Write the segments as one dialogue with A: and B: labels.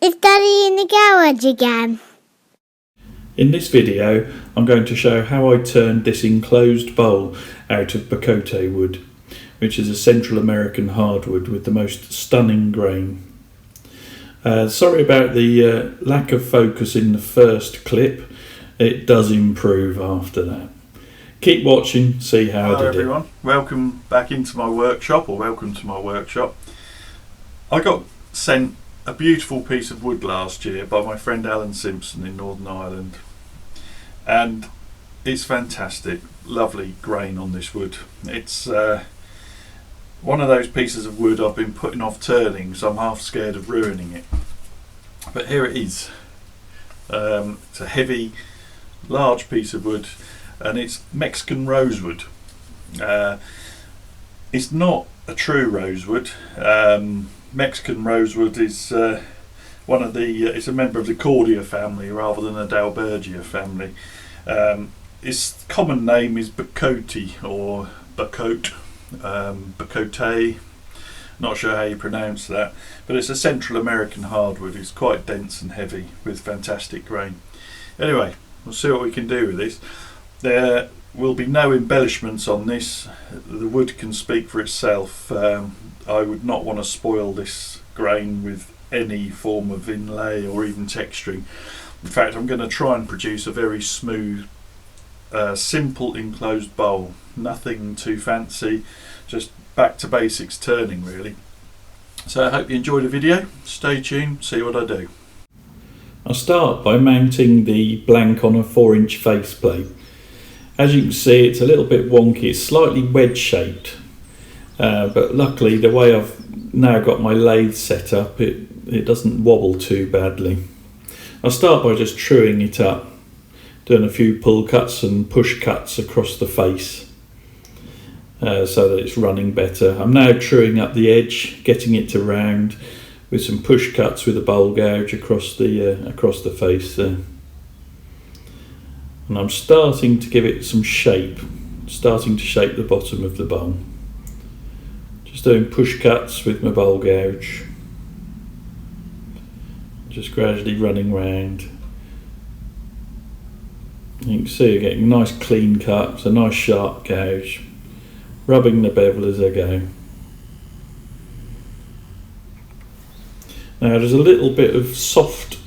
A: Is Daddy in the garage again?
B: In this video, I'm going to show how I turned this enclosed bowl out of Bocote wood, which is a Central American hardwood with the most stunning grain. Sorry about the lack of focus in the first clip. It does improve after that. Keep watching, see how I did it.
C: Hello everyone, welcome back into my workshop, or welcome to my workshop. I got sent a beautiful piece of wood last year by my friend Alan Simpson in Northern Ireland, and it's fantastic. Lovely grain on this wood. It's one of those pieces of wood I've been putting off turning, so I'm half scared of ruining it, but here it is. It's a heavy, large piece of wood, and it's Mexican Rosewod. It's not a true rosewood. Mexican Rosewod is it's a member of the Cordia family rather than a Dalbergia family. Its common name is Bocote or Bocote, Bocote. Not sure how you pronounce that, but it's a Central American hardwood. It's quite dense and heavy with fantastic grain. Anyway, we'll see what we can do with this. There will be no embellishments on this. The wood can speak for itself. I would not want to spoil this grain with any form of inlay or even texturing. In fact, I'm going to try and produce a very smooth, simple enclosed bowl. Nothing too fancy, just back to basics turning really. So I hope you enjoyed the video. Stay tuned, see what I do.
B: I'll start by mounting the blank on a 4-inch faceplate. As you can see, it's a little bit wonky. It's slightly wedge shaped, but luckily the way I've now got my lathe set up, it doesn't wobble too badly. I'll start by just truing it up, doing a few pull cuts and push cuts across the face so that it's running better. I'm now truing up the edge, getting it to round with some push cuts with a bowl gouge across the face there. And I'm starting to give it some shape, starting to shape the bottom of the bowl. Just doing push cuts with my bowl gouge, just gradually running round. You can see you're getting nice clean cuts, a nice sharp gouge, rubbing the bevel as I go. Now there's a little bit of softer,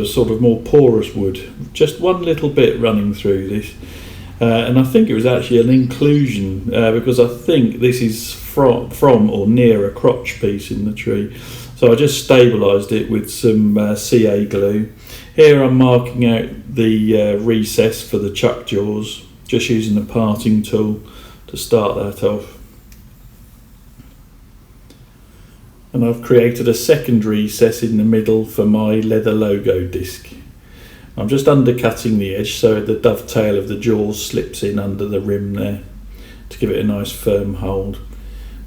B: sort of more porous wood, just one little bit running through this, and I think it was actually an inclusion because I think this is from or near a crotch piece in the tree. So I just stabilised it with some CA glue. Here I'm marking out the recess for the chuck jaws, just using the parting tool to start that off. And I've created a second recess in the middle for my leather logo disc. I'm just undercutting the edge so the dovetail of the jaws slips in under the rim there to give it a nice firm hold.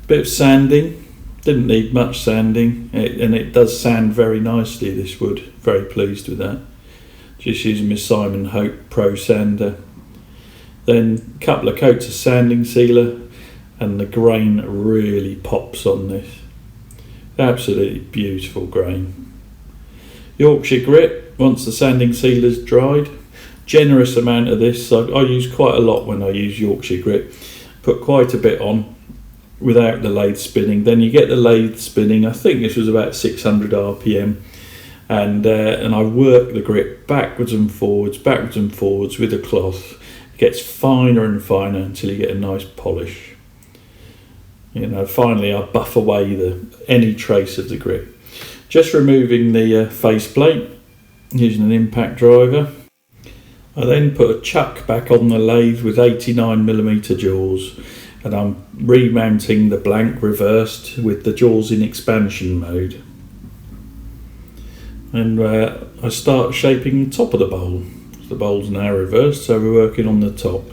B: Bit of sanding, didn't need much sanding, and it does sand very nicely, this wood, very pleased with that. Just using my Simon Hope Pro Sander. Then a couple of coats of sanding sealer, and the grain really pops on this. Absolutely beautiful grain. Yorkshire Grit, once the sanding sealer's dried, generous amount of this. I use quite a lot when I use Yorkshire Grit. Put quite a bit on without the lathe spinning. Then you get the lathe spinning. I think this was about 600 RPM, and I work the grit backwards and forwards with a cloth. It gets finer and finer until you get a nice polish. You know, finally I buff away any trace of the grit. Just removing the faceplate using an impact driver. I then put a chuck back on the lathe with 89mm jaws, and I'm remounting the blank reversed with the jaws in expansion mode. And I start shaping the top of the bowl. The bowl's now reversed, so we're working on the top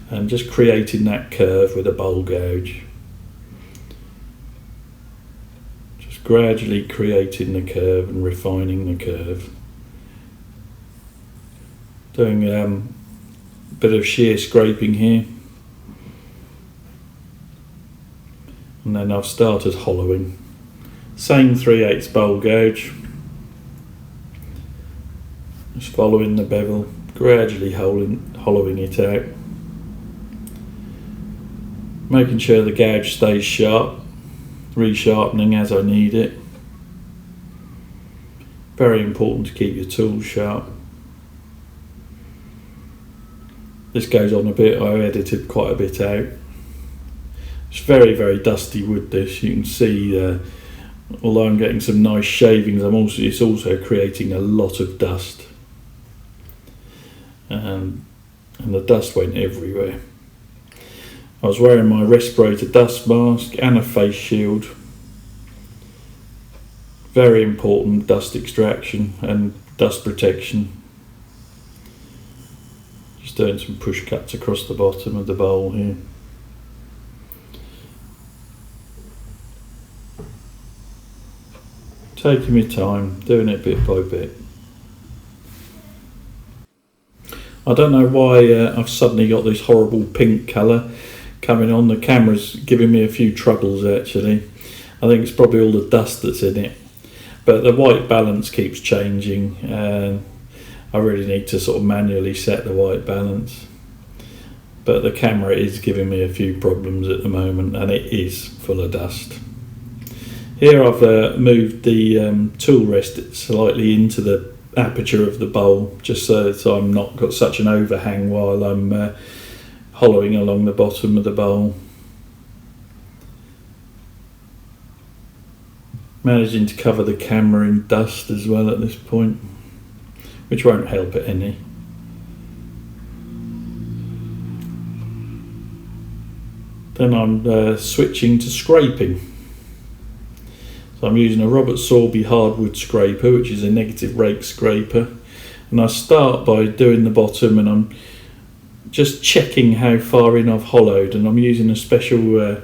B: and just creating that curve with a bowl gouge. Gradually creating the curve and refining the curve. Doing a bit of shear scraping here. And then I've started hollowing. Same 3/8 bowl gouge, Just following the bevel, gradually hollowing it out. Making sure the gouge stays sharp, resharpening as I need it. Very important to keep your tools sharp. This goes on a bit, I edited quite a bit out. It's very, very dusty wood this. You can see, although I'm getting some nice shavings, it's also creating a lot of dust. And the dust went everywhere. I was wearing my respirator dust mask and a face shield. Very important dust extraction and dust protection. Just doing some push cuts across the bottom of the bowl here. Taking my time, doing it bit by bit. I don't know why I've suddenly got this horrible pink colour coming on. The camera's giving me a few troubles actually. I think it's probably all the dust that's in it. But the white balance keeps changing and I really need to sort of manually set the white balance. But the camera is giving me a few problems at the moment and it is full of dust. Here I've moved the tool rest slightly into the aperture of the bowl just so I'm not got such an overhang while I'm hollowing along the bottom of the bowl. Managing to cover the camera in dust as well at this point, which won't help it any. Then I'm switching to scraping. So I'm using a Robert Sorby hardwood scraper, which is a negative rake scraper, and I start by doing the bottom and I'm just checking how far in I've hollowed, and I'm using a special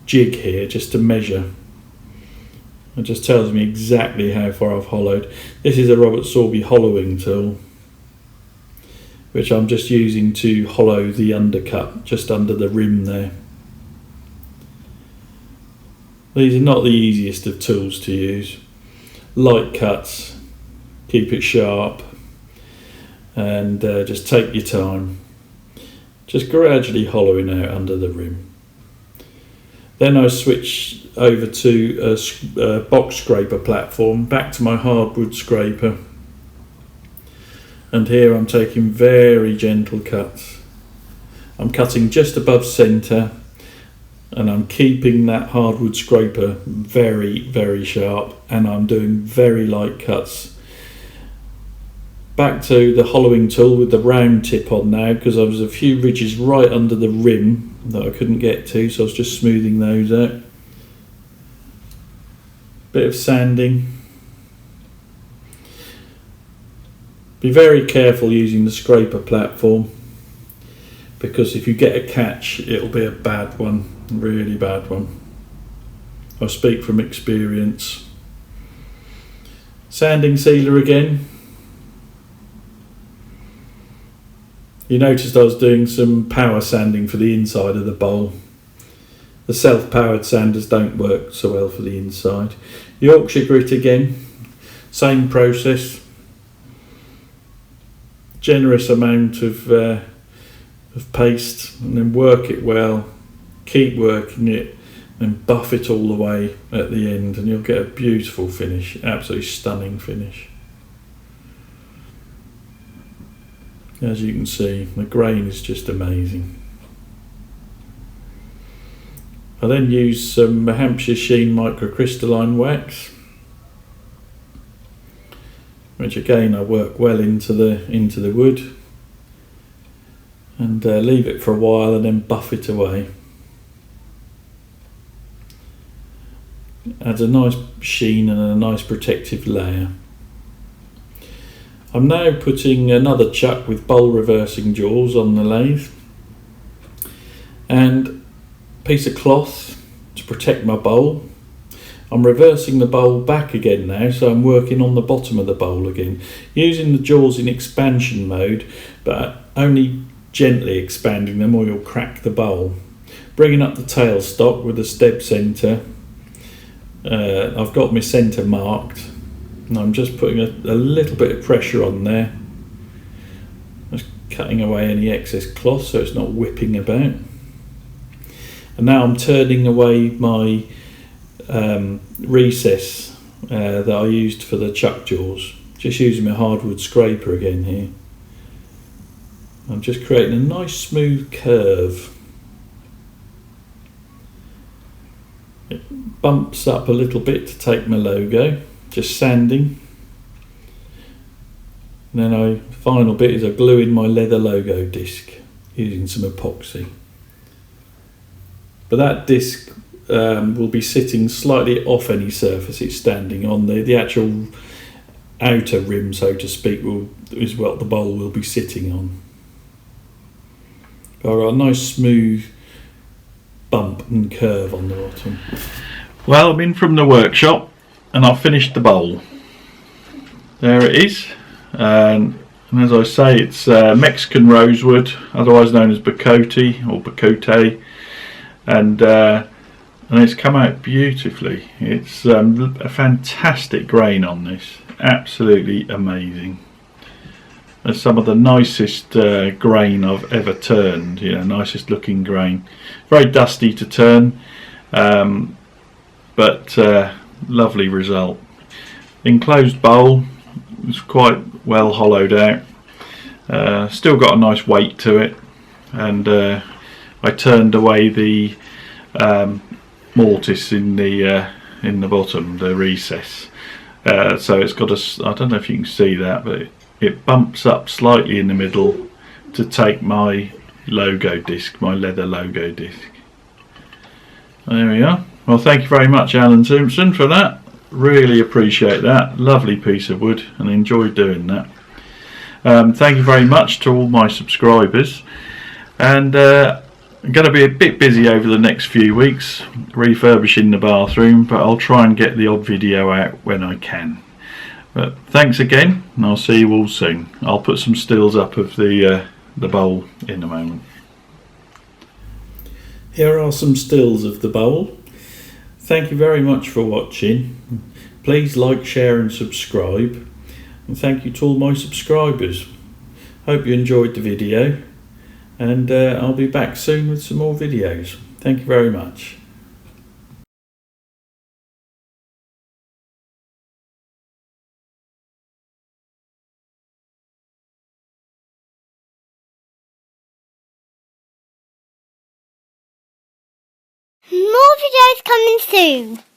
B: jig here just to measure. It just tells me exactly how far I've hollowed. This is a Robert Sorby hollowing tool, which I'm just using to hollow the undercut just under the rim there. These are not the easiest of tools to use. Light cuts, keep it sharp, and just take your time. Just gradually hollowing out under the rim. Then I switch over to a box scraper platform, back to my hardwood scraper. And here I'm taking very gentle cuts. I'm cutting just above centre, and I'm keeping that hardwood scraper very, very sharp, and I'm doing very light cuts. Back to the hollowing tool with the round tip on now, because there was a few ridges right under the rim that I couldn't get to, so I was just smoothing those out. Bit of sanding. Be very careful using the scraper platform, because if you get a catch, it'll be a bad one, really bad one. I speak from experience. Sanding sealer again. You noticed I was doing some power sanding for the inside of the bowl. The self-powered sanders don't work so well for the inside. Yorkshire Grit again, same process. Generous amount of paste, and then work it well, keep working it, and buff it all the way at the end, and you'll get a beautiful finish, absolutely stunning finish. As you can see, the grain is just amazing. I then use some Hampshire Sheen Microcrystalline wax, which again I work well into the wood, and leave it for a while and then buff it away. Adds a nice sheen and a nice protective layer. I'm now putting another chuck with bowl reversing jaws on the lathe, and a piece of cloth to protect my bowl. I'm reversing the bowl back again now, so I'm working on the bottom of the bowl again, using the jaws in expansion mode, but only gently expanding them or you'll crack the bowl. Bringing up the tailstock with a step centre. I've got my centre marked, and I'm just putting a little bit of pressure on there, cutting away any excess cloth so it's not whipping about. And now I'm turning away my recess that I used for the chuck jaws, just using my hardwood scraper again here. I'm just creating a nice smooth curve. It bumps up a little bit to take my logo, just sanding. And then the final bit is I glue in my leather logo disc using some epoxy. But that disc will be sitting slightly off any surface it's standing on. The actual outer rim, so to speak, is what the bowl will be sitting on. I've got a nice smooth bump and curve on the bottom. Well, I'm in from the workshop and I've finished the bowl. There it is. And as I say, it's Mexican Rosewod, otherwise known as Bocote or Bocote, and it's come out beautifully. It's a fantastic grain on this, absolutely amazing. It's some of the nicest grain I've ever turned, nicest looking grain. Very dusty to turn, but lovely result. Enclosed bowl. It's quite well hollowed out, still got a nice weight to it, and I turned away the mortise in the bottom, the recess, so it's got I don't know if you can see that, but it bumps up slightly in the middle to take my logo disc, my leather logo disc. There we are. Well, thank you very much, Alan Simpson, for that. Really appreciate that. Lovely piece of wood, and enjoyed doing that. Thank you very much to all my subscribers, and I'm going to be a bit busy over the next few weeks refurbishing the bathroom, but I'll try and get the odd video out when I can. But thanks again, and I'll see you all soon. I'll put some stills up of the bowl in a moment. Here are some stills of the bowl. Thank you very much for watching. Please like, share and subscribe. And thank you to all my subscribers. Hope you enjoyed the video. And I'll be back soon with some more videos. Thank you very much.
A: More videos coming soon.